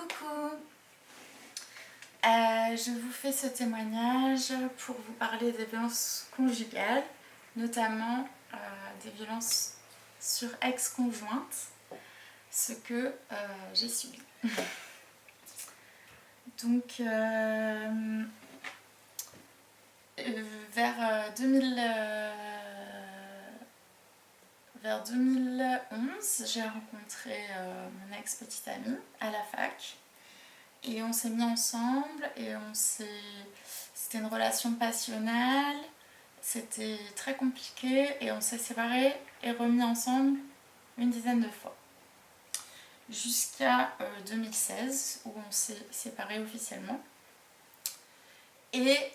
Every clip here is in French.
Coucou, je vous fais ce témoignage pour vous parler des violences conjugales, notamment des violences sur ex-conjointe, ce que j'ai subi. Donc, vers 2011, j'ai rencontré mon ex-petite amie à la fac. Et on s'est mis ensemble et c'était une relation passionnelle, c'était très compliqué et on s'est séparés et remis ensemble une dizaine de fois. Jusqu'à 2016 où on s'est séparés officiellement. Et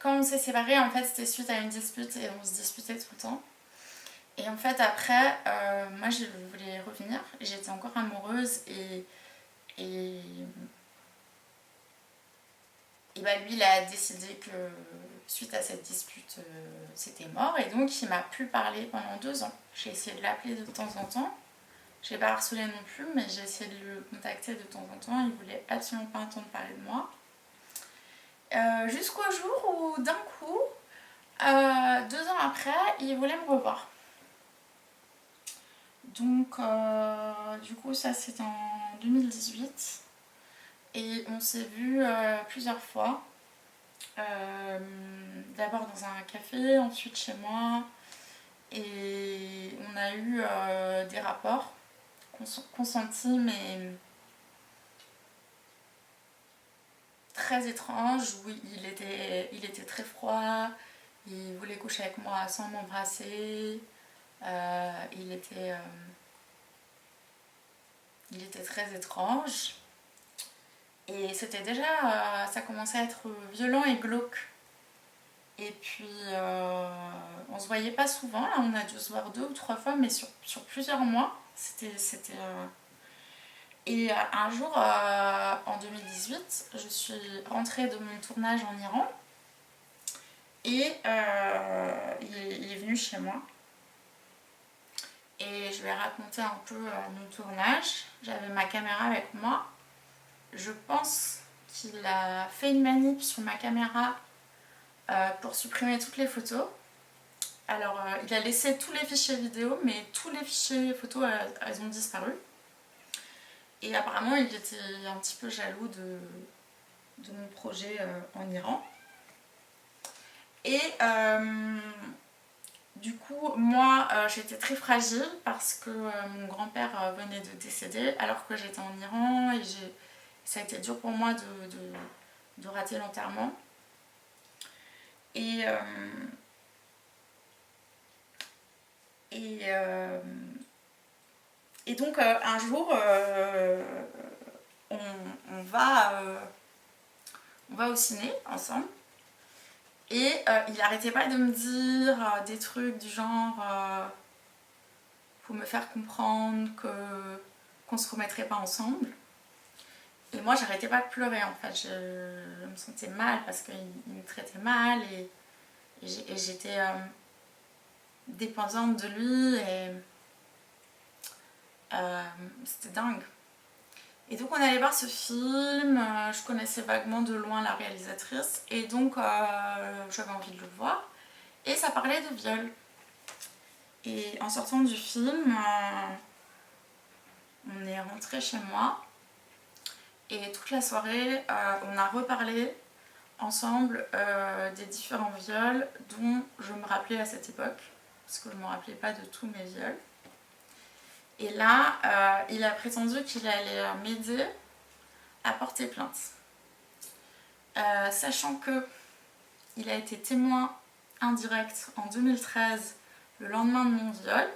quand on s'est séparés, en fait, c'était suite à une dispute et on se disputait tout le temps. Et en fait, après, moi, je voulais revenir. J'étais encore amoureuse et bah, lui, il a décidé que suite à cette dispute, c'était mort. Et donc, il m'a plus parlé pendant 2 ans. J'ai essayé de l'appeler de temps en temps. Je l'ai pas harcelé non plus, mais j'ai essayé de le contacter de temps en temps. Il voulait absolument pas entendre parler de moi. Jusqu'au jour où, d'un coup, 2 ans après, il voulait me revoir. Donc, du coup, ça c'est en 2018 et on s'est vu plusieurs fois. D'abord dans un café, ensuite chez moi, et on a eu des rapports consentis mais très étranges où il était très froid, il voulait coucher avec moi sans m'embrasser. Il était très étrange et c'était déjà, ça commençait à être violent et glauque. Et puis on se voyait pas souvent, là on a dû se voir 2 ou 3 fois, mais sur plusieurs mois. Et un jour en 2018, je suis rentrée de mon tournage en Iran et il est venu chez moi. Et je lui ai raconté un peu mon tournage. J'avais ma caméra avec moi. Je pense qu'il a fait une manip sur ma caméra pour supprimer toutes les photos. Alors, il a laissé tous les fichiers vidéo, mais tous les fichiers photos, elles ont disparu. Et apparemment, il était un petit peu jaloux de mon projet en Iran. Et du coup, moi, j'étais très fragile parce que mon grand-père venait de décéder alors que j'étais en Iran et ça a été dur pour moi de rater l'enterrement. Et donc, un jour, on va au ciné ensemble. Et il arrêtait pas de me dire des trucs du genre pour me faire comprendre qu'on se remettrait pas ensemble. Et moi, j'arrêtais pas de pleurer en fait. Je me sentais mal parce qu'il me traitait mal et j'étais dépendante de lui et c'était dingue. Et donc on allait voir ce film, je connaissais vaguement de loin la réalisatrice et donc j'avais envie de le voir. Et ça parlait de viol. Et en sortant du film, on est rentré chez moi et toute la soirée, on a reparlé ensemble des différents viols dont je me rappelais à cette époque, parce que je ne me rappelais pas de tous mes viols. Et là, il a prétendu qu'il allait m'aider à porter plainte. Sachant qu'il a été témoin indirect en 2013, le lendemain de mon viol,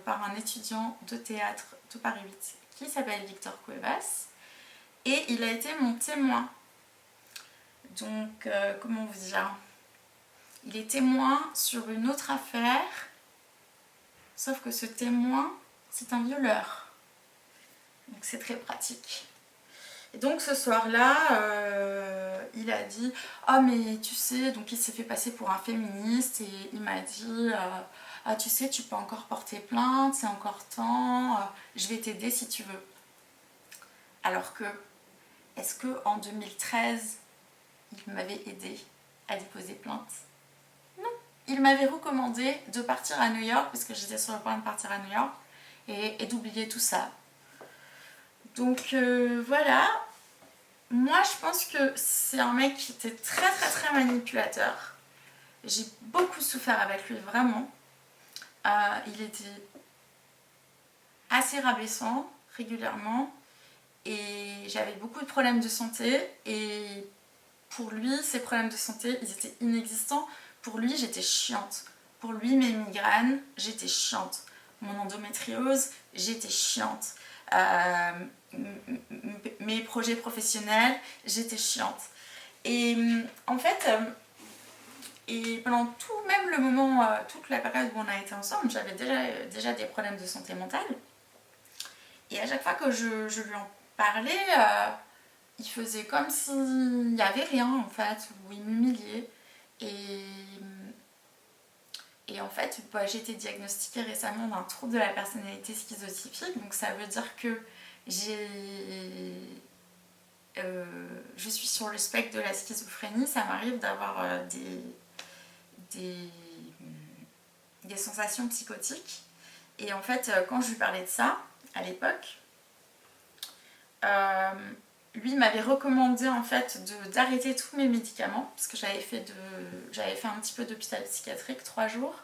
par un étudiant de théâtre de Paris 8 qui s'appelle Victor Cuevas. Et il a été mon témoin. Donc, comment vous dire ? Il est témoin sur une autre affaire, sauf que ce témoin, c'est un violeur. Donc c'est très pratique. Et donc ce soir-là, il a dit «Ah mais tu sais», donc il s'est fait passer pour un féministe et il m'a dit «Ah tu sais, tu peux encore porter plainte, c'est encore temps, je vais t'aider si tu veux». Alors que, est-ce que en 2013, il m'avait aidé à déposer plainte? Non. Il m'avait recommandé de partir à New York, parce que j'étais sur le point de partir à New York, et d'oublier tout ça. Donc voilà. Moi, je pense que c'est un mec qui était très très très manipulateur. J'ai beaucoup souffert avec lui, vraiment. Il était assez rabaissant régulièrement et j'avais beaucoup de problèmes de santé et pour lui, ces problèmes de santé, ils étaient inexistants. Pour lui, j'étais chiante. Pour lui, mes migraines, j'étais chiante. Mon endométriose, j'étais chiante. Mes projets professionnels, j'étais chiante. Et en fait, et pendant tout, même le moment, toute la période où on a été ensemble, j'avais déjà des problèmes de santé mentale. Et à chaque fois que je lui en parlais, il faisait comme s'il n'y avait rien en fait, où il m'humiliait. Et, et en fait, bah, j'ai été diagnostiquée récemment d'un trouble de la personnalité schizotypique, donc ça veut dire que je suis sur le spectre de la schizophrénie, ça m'arrive d'avoir des sensations psychotiques. Et en fait, quand je lui parlais de ça, à l'époque, lui m'avait recommandé en fait d'arrêter tous mes médicaments parce que j'avais fait un petit peu d'hôpital psychiatrique 3 jours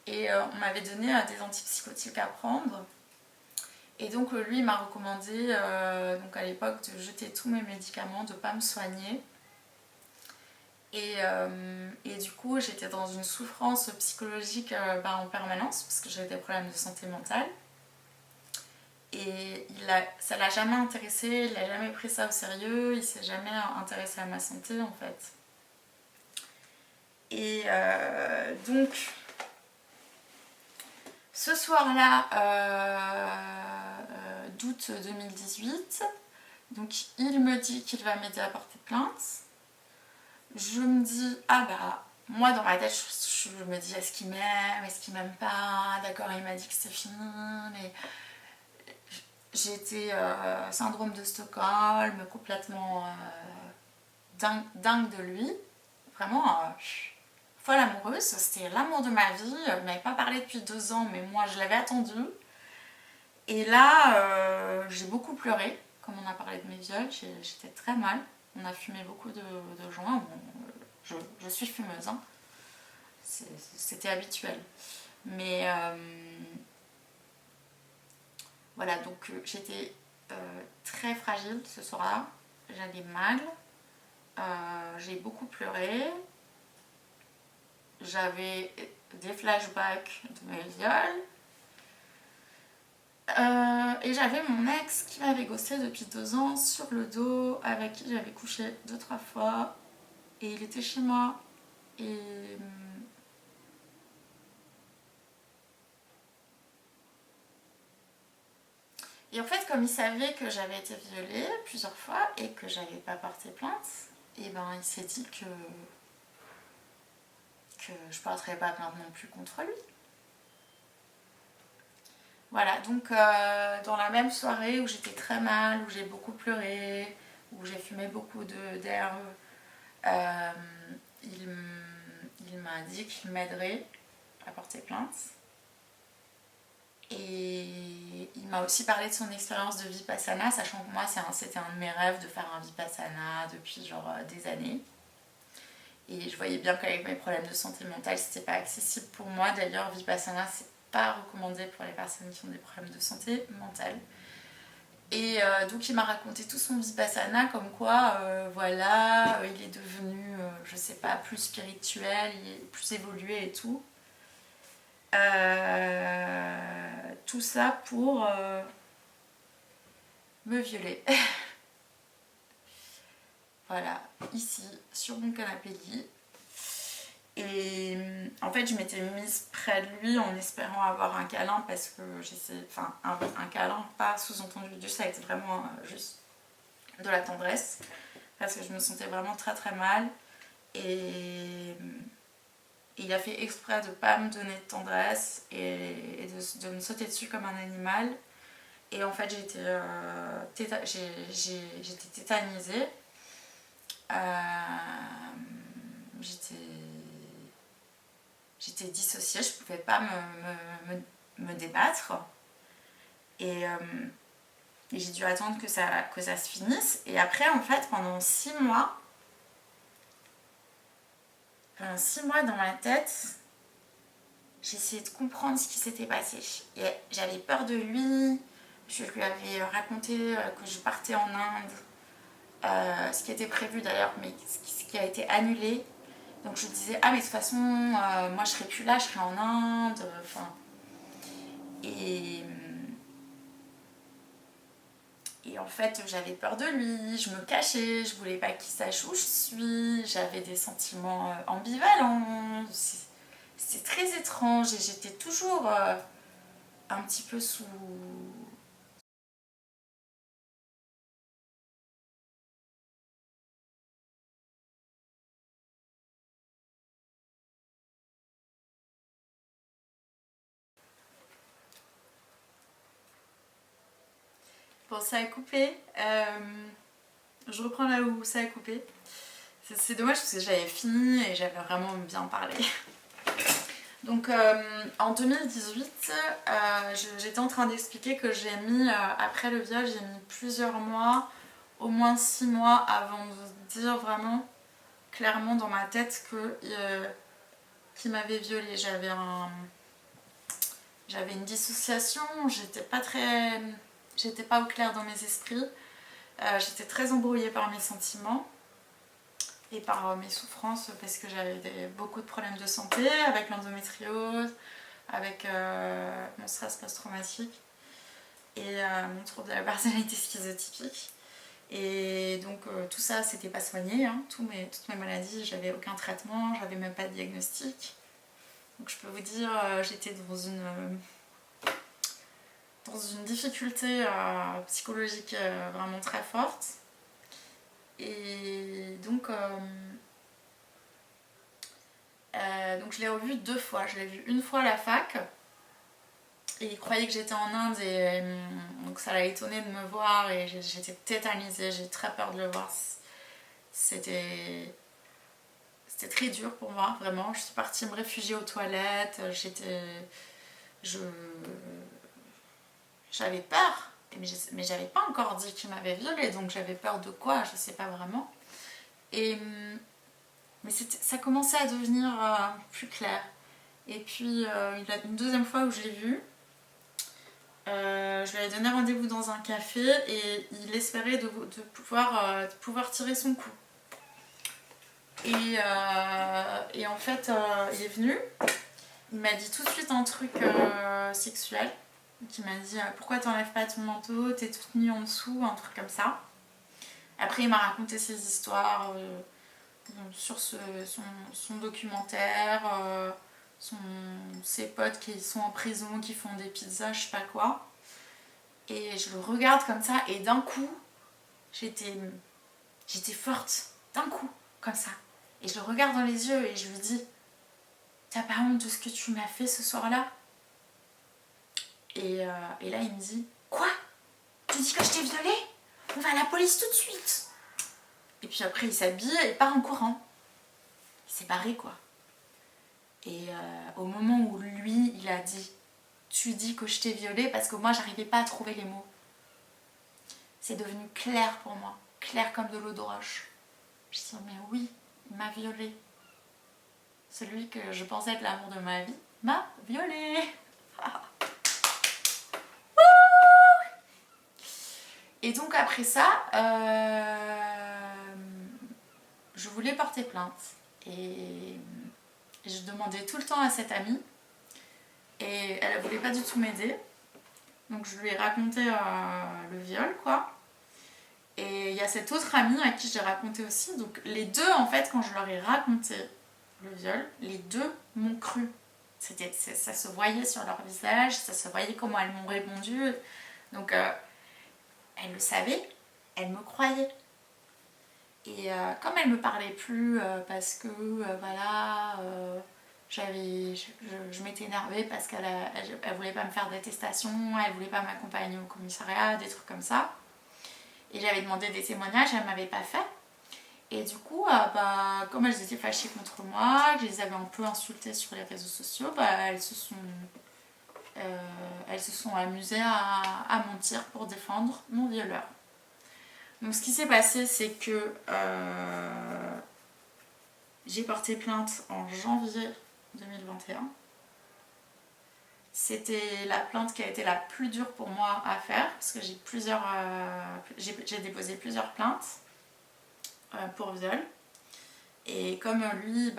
et on m'avait donné des antipsychotiques à prendre et donc lui m'a recommandé donc à l'époque de jeter tous mes médicaments, de ne pas me soigner et du coup j'étais dans une souffrance psychologique en permanence parce que j'avais des problèmes de santé mentale. Et ça l'a jamais intéressé, il n'a jamais pris ça au sérieux, il s'est jamais intéressé à ma santé en fait. Et donc, ce soir-là, d'août 2018, donc il me dit qu'il va m'aider à porter plainte. Je me dis, ah bah, moi dans ma tête, je me dis, est-ce qu'il m'aime, est-ce qu'il m'aime pas, d'accord, il m'a dit que c'était fini, mais j'étais syndrome de Stockholm, complètement dingue de lui. Vraiment folle amoureuse. C'était l'amour de ma vie. Il m'avait pas parlé depuis 2 ans, mais moi je l'avais attendu. Et là, j'ai beaucoup pleuré. Comme on a parlé de mes viols, j'étais très mal. On a fumé beaucoup de joints. Bon, je suis fumeuse. Hein. C'était habituel. Mais voilà, donc j'étais très fragile ce soir-là. J'allais mal. J'ai beaucoup pleuré. J'avais des flashbacks de mes viols. Et j'avais mon ex qui m'avait ghosté depuis 2 ans sur le dos, avec qui j'avais couché 2-3 fois. Et il était chez moi. Et en fait, comme il savait que j'avais été violée plusieurs fois et que j'avais pas porté plainte, et ben il s'est dit que je porterais pas plainte non plus contre lui. Voilà, donc dans la même soirée où j'étais très mal, où j'ai beaucoup pleuré, où j'ai fumé beaucoup d'herbe, il m'a dit qu'il m'aiderait à porter plainte. Et il m'a aussi parlé de son expérience de Vipassana, sachant que moi c'était un de mes rêves de faire un Vipassana depuis genre des années. Et je voyais bien qu'avec mes problèmes de santé mentale, c'était pas accessible pour moi. D'ailleurs, Vipassana, c'est pas recommandé pour les personnes qui ont des problèmes de santé mentale. Et donc il m'a raconté tout son Vipassana, comme quoi, voilà, il est devenu, je sais pas, plus spirituel, il est plus évolué et tout. Tout ça pour me violer. Voilà, ici, sur mon canapé lit. Et en fait, je m'étais mise près de lui en espérant avoir un câlin parce que j'essaie. Enfin, un câlin, pas sous-entendu du sexe, vraiment juste de la tendresse, parce que je me sentais vraiment très très mal. Et il a fait exprès de ne pas me donner de tendresse et de me sauter dessus comme un animal. Et en fait, j'étais tétanisée. J'étais dissociée, je ne pouvais pas me débattre. Et j'ai dû attendre que ça se finisse. Et après, en fait, pendant 6 mois dans ma tête, j'essayais de comprendre ce qui s'était passé. Et j'avais peur de lui. Je lui avais raconté que je partais en Inde, ce qui était prévu d'ailleurs, mais ce qui a été annulé. Donc je disais, ah mais de toute façon, moi je serai plus là, je serai en Inde. Et en fait, j'avais peur de lui, je me cachais, je voulais pas qu'il sache où je suis, j'avais des sentiments ambivalents. C'est très étrange et j'étais toujours un petit peu sous... Bon, ça a coupé. Je reprends là où ça a coupé. C'est dommage parce que j'avais fini et j'avais vraiment bien parlé. Donc en 2018, j'étais en train d'expliquer que j'ai mis, après le viol, j'ai mis plusieurs mois, au moins 6 mois avant de dire vraiment clairement dans ma tête qu'il m'avait violée. J'avais une dissociation, j'étais pas au clair dans mes esprits, j'étais très embrouillée par mes sentiments et par mes souffrances parce que j'avais beaucoup de problèmes de santé avec l'endométriose, avec mon stress post-traumatique et mon trouble de la personnalité schizotypique. Et donc tout ça c'était pas soigné, hein. Toutes mes maladies, j'avais aucun traitement, j'avais même pas de diagnostic. Donc je peux vous dire, j'étais dans une difficulté psychologique vraiment très forte. Et donc je l'ai revu 2 fois. Je l'ai vu une fois à la fac. Et il croyait que j'étais en Inde et donc ça l'a étonné de me voir et j'étais tétanisée, j'ai très peur de le voir. C'était très dur pour moi, vraiment. Je suis partie me réfugier aux toilettes, j'avais peur, mais j'avais pas encore dit qu'il m'avait violée, donc j'avais peur de quoi, je sais pas vraiment. Mais ça commençait à devenir plus clair. Et puis une deuxième fois où je l'ai vu, je lui avais donné rendez-vous dans un café et il espérait de pouvoir tirer son coup. Et en fait, il est venu, il m'a dit tout de suite un truc sexuel. Qui m'a dit pourquoi t'enlèves pas ton manteau, t'es toute nue en dessous, un truc comme ça. Après il m'a raconté ses histoires sur son documentaire, ses potes qui sont en prison, qui font des pizzas, je sais pas quoi. Et je le regarde comme ça et d'un coup, j'étais forte, d'un coup, comme ça. Et je le regarde dans les yeux et je lui dis t'as pas honte de ce que tu m'as fait ce soir-là ? Et là il me dit quoi ? Tu dis que je t'ai violée ? On va à la police tout de suite. Et puis après il s'habille et part en courant. Il s'est barré quoi. Et au moment où lui il a dit tu dis que je t'ai violée, parce que moi j'arrivais pas à trouver les mots, c'est devenu clair pour moi, clair comme de l'eau de roche. Je me suis dit mais oui, il m'a violée. Celui que je pensais être l'amour de ma vie m'a violée. Et donc après ça, je voulais porter plainte. Et je demandais tout le temps à cette amie. Et elle ne voulait pas du tout m'aider. Donc je lui ai raconté le viol, quoi. Et il y a cette autre amie à qui j'ai raconté aussi. Donc les deux, en fait, quand je leur ai raconté le viol, les deux m'ont cru. Ça se voyait sur leur visage, ça se voyait comment elles m'ont répondu. Donc elles le savaient. elle me croyait. Et comme elle me parlait plus parce que voilà, je m'étais énervée parce elle voulait pas me faire d'attestation, elle voulait pas m'accompagner au commissariat, des trucs comme ça. Et j'avais demandé des témoignages, elle m'avait pas fait. Et du coup, comme elles étaient fâchées contre moi, que je les avais un peu insultées sur les réseaux sociaux, elles se sont amusées à mentir pour défendre mon violeur. Donc ce qui s'est passé, c'est que j'ai porté plainte en janvier 2021. C'était la plainte qui a été la plus dure pour moi à faire parce que j'ai déposé plusieurs plaintes pour viol. Et comme lui,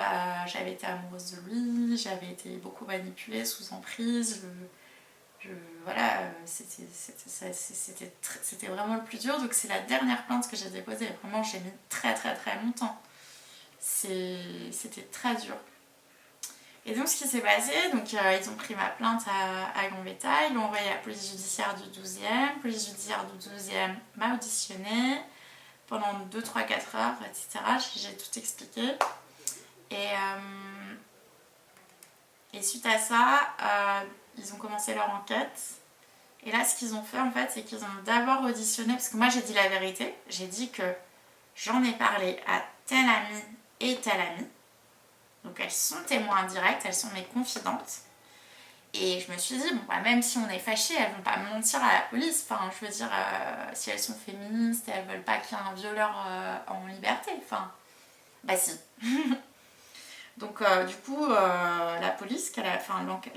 j'avais été amoureuse de lui, j'avais été beaucoup manipulée sous emprise. Voilà, c'était vraiment le plus dur. Donc c'est la dernière plainte que j'ai déposée. Vraiment, j'ai mis très très très longtemps. C'était très dur. Et donc ce qui s'est passé, donc ils ont pris ma plainte à Gambetta, ils l'ont envoyée à la police judiciaire du 12e. La police judiciaire du 12e m'a auditionné pendant 2, 3, 4 heures, etc. J'ai tout expliqué. Et suite à ça, ils ont commencé leur enquête. Et là, ce qu'ils ont fait, en fait, c'est qu'ils ont d'abord auditionné, parce que moi, j'ai dit la vérité. J'ai dit que j'en ai parlé à tel ami et tel ami. Donc, elles sont témoins indirects, elles sont mes confidentes. Et je me suis dit, même si on est fâchés, elles vont pas mentir à la police. Enfin, je veux dire, si elles sont féministes et elles veulent pas qu'il y ait un violeur en liberté. Enfin, si. Donc du coup, la police,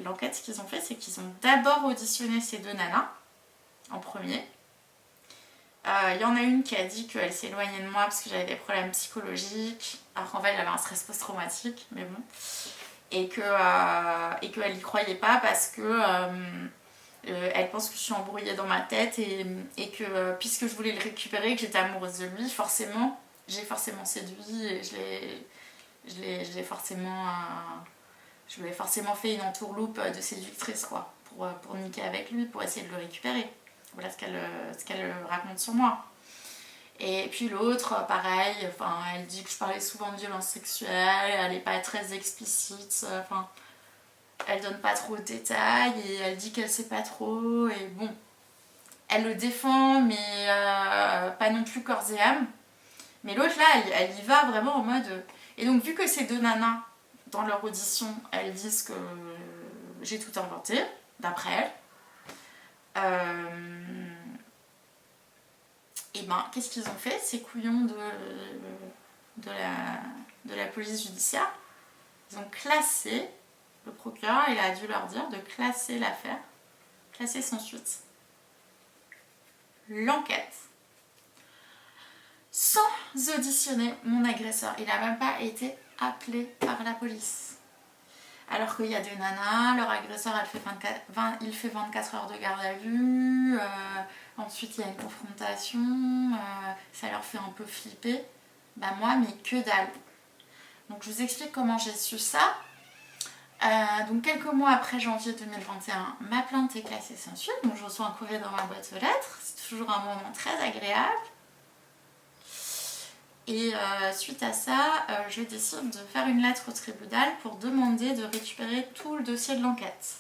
l'enquête, ce qu'ils ont fait, c'est qu'ils ont d'abord auditionné ces 2 nanas, en premier. Il y en a une qui a dit qu'elle s'éloignait de moi parce que j'avais des problèmes psychologiques, alors qu'en fait j'avais un stress post-traumatique, mais bon. Et qu'elle n'y croyait pas parce que elle pense que je suis embrouillée dans ma tête et que puisque je voulais le récupérer, que j'étais amoureuse de lui, j'ai forcément séduit et je lui ai forcément fait une entourloupe de séductrice, quoi, pour niquer avec lui, pour essayer de le récupérer. Voilà ce qu'elle raconte sur moi. Et puis l'autre, pareil, elle dit que je parlais souvent de violence sexuelle, elle n'est pas très explicite, elle donne pas trop de détails et elle dit qu'elle sait pas trop, et bon, elle le défend, mais pas non plus corps et âme. Mais l'autre là, elle y va vraiment en mode... Et donc vu que ces 2 nanas, dans leur audition, elles disent que j'ai tout inventé, d'après elles, et qu'est-ce qu'ils ont fait, ces couillons de la police judiciaire? Ils ont classé, le procureur, il a dû leur dire de classer l'affaire, classer sans suite, l'enquête, sans auditionner mon agresseur. Il n'a même pas été appelé par la police. Alors qu'il y a des nanas, leur agresseur il fait 24 heures de garde à vue, ensuite il y a une confrontation, ça leur fait un peu flipper. Moi, mais que dalle. Donc je vous explique comment j'ai su ça. Donc quelques mois après janvier 2021, ma plainte est classée sans suite, donc je reçois un courrier dans ma boîte aux lettres, c'est toujours un moment très agréable. Et suite à ça, je décide de faire une lettre au tribunal pour demander de récupérer tout le dossier de l'enquête.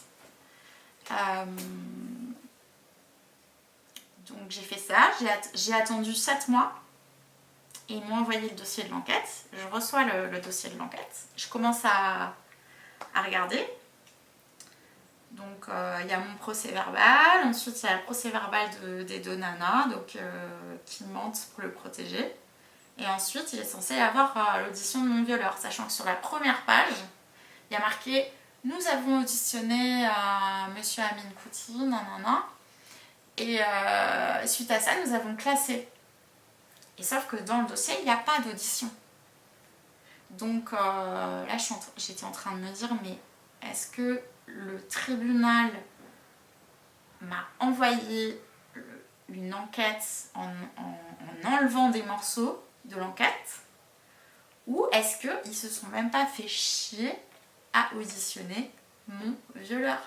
Donc j'ai fait ça, j'ai attendu 7 mois et ils m'ont envoyé le dossier de l'enquête. Je reçois le dossier de l'enquête, je commence à regarder. Donc il y a mon procès verbal, ensuite il y a le procès verbal des 2 nanas qui mentent pour le protéger. Et ensuite, il est censé avoir l'audition de mon violeur, sachant que sur la première page, il y a marqué « Nous avons auditionné monsieur Amin Kouti, nanana. » Et suite à ça, nous avons classé. Et sauf que dans le dossier, il n'y a pas d'audition. Donc là, j'étais en train de me dire, mais est-ce que le tribunal m'a envoyé une enquête en enlevant des morceaux de l'enquête, ou est-ce qu'ils se sont même pas fait chier à auditionner mon violeur?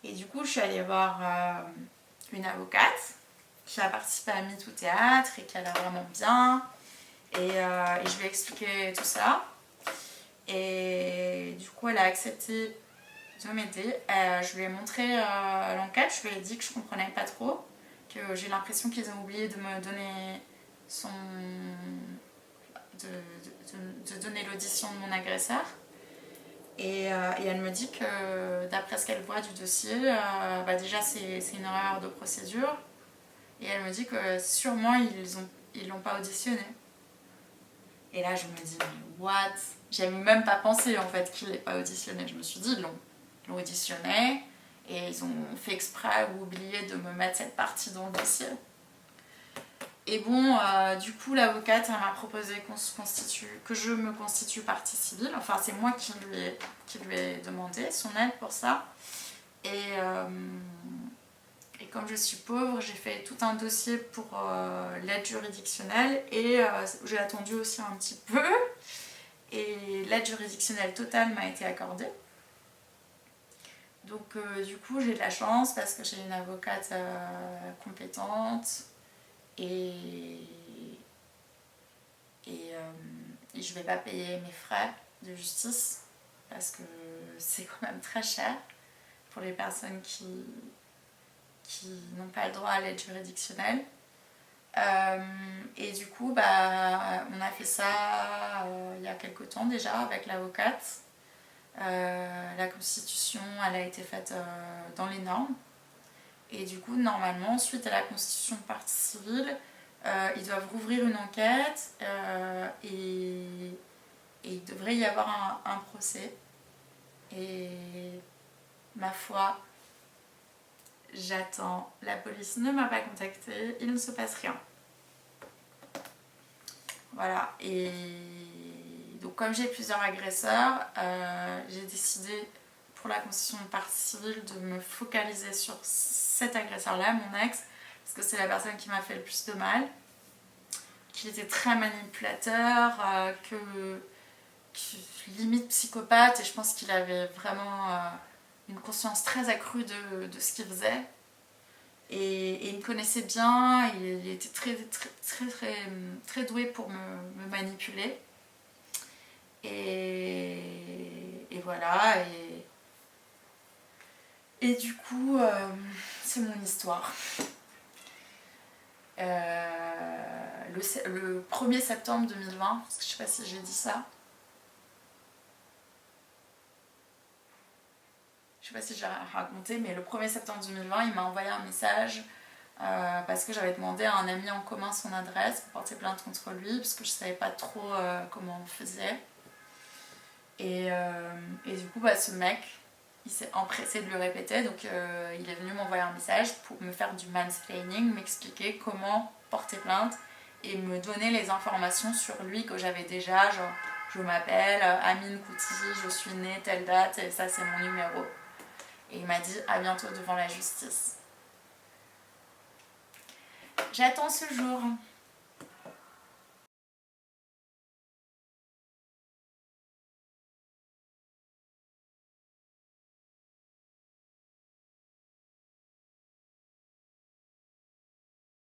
Et du coup, je suis allée voir une avocate qui a participé à MeToo Théâtre et qui a l'air vraiment bien. Et je lui ai expliqué tout ça. Et du coup, elle a accepté de m'aider. Je lui ai montré l'enquête, je lui ai dit que je comprenais pas trop, que j'ai l'impression qu'ils ont oublié de me donner de donner l'audition de mon agresseur. Et elle me dit que d'après ce qu'elle voit du dossier, déjà c'est une erreur de procédure. Et elle me dit que sûrement ils l'ont pas auditionné. Et là je me dis, mais what? J'avais même pas pensé en fait qu'ils l'aient pas auditionné. Je me suis dit, ils l'ont auditionné et ils ont fait exprès ou oublié de me mettre cette partie dans le dossier. Et bon, du coup, l'avocate m'a proposé que je me constitue partie civile. Enfin, c'est moi qui lui ai demandé son aide pour ça. Et comme je suis pauvre, j'ai fait tout un dossier pour l'aide juridictionnelle et j'ai attendu aussi un petit peu. Et l'aide juridictionnelle totale m'a été accordée. Donc, du coup, j'ai de la chance parce que j'ai une avocate compétente. Et je vais pas payer mes frais de justice parce que c'est quand même très cher pour les personnes qui n'ont pas le droit à l'aide juridictionnelle. Et du coup, on a fait ça il y a quelque temps déjà avec l'avocate. La constitution, elle a été faite dans les normes. Et du coup, normalement, suite à la constitution de partie civile, ils doivent rouvrir une enquête et il devrait y avoir un procès. Et ma foi, j'attends. La police ne m'a pas contactée, il ne se passe rien. Voilà. Et donc, comme j'ai plusieurs agresseurs, j'ai décidé pour la constitution de partie civile de me focaliser sur cet agresseur-là, mon ex, parce que c'est la personne qui m'a fait le plus de mal, qu'il était très manipulateur, que limite psychopathe, et je pense qu'il avait vraiment une conscience très accrue de ce qu'il faisait. Et il me connaissait bien, il était très doué pour me manipuler. Et voilà, et du coup, c'est mon histoire. Le 1er septembre 2020, parce que je sais pas si j'ai dit ça. Je sais pas si j'ai raconté, mais le 1er septembre 2020, il m'a envoyé un message parce que j'avais demandé à un ami en commun son adresse pour porter plainte contre lui, parce que je savais pas trop comment on faisait. Et du coup, ce mec, il s'est empressé de lui répéter, donc il est venu m'envoyer un message pour me faire du mansplaining, m'expliquer comment porter plainte et me donner les informations sur lui que j'avais déjà, genre je m'appelle Amine Kouti, je suis née telle date et ça c'est mon numéro. Et il m'a dit à bientôt devant la justice. J'attends ce jour.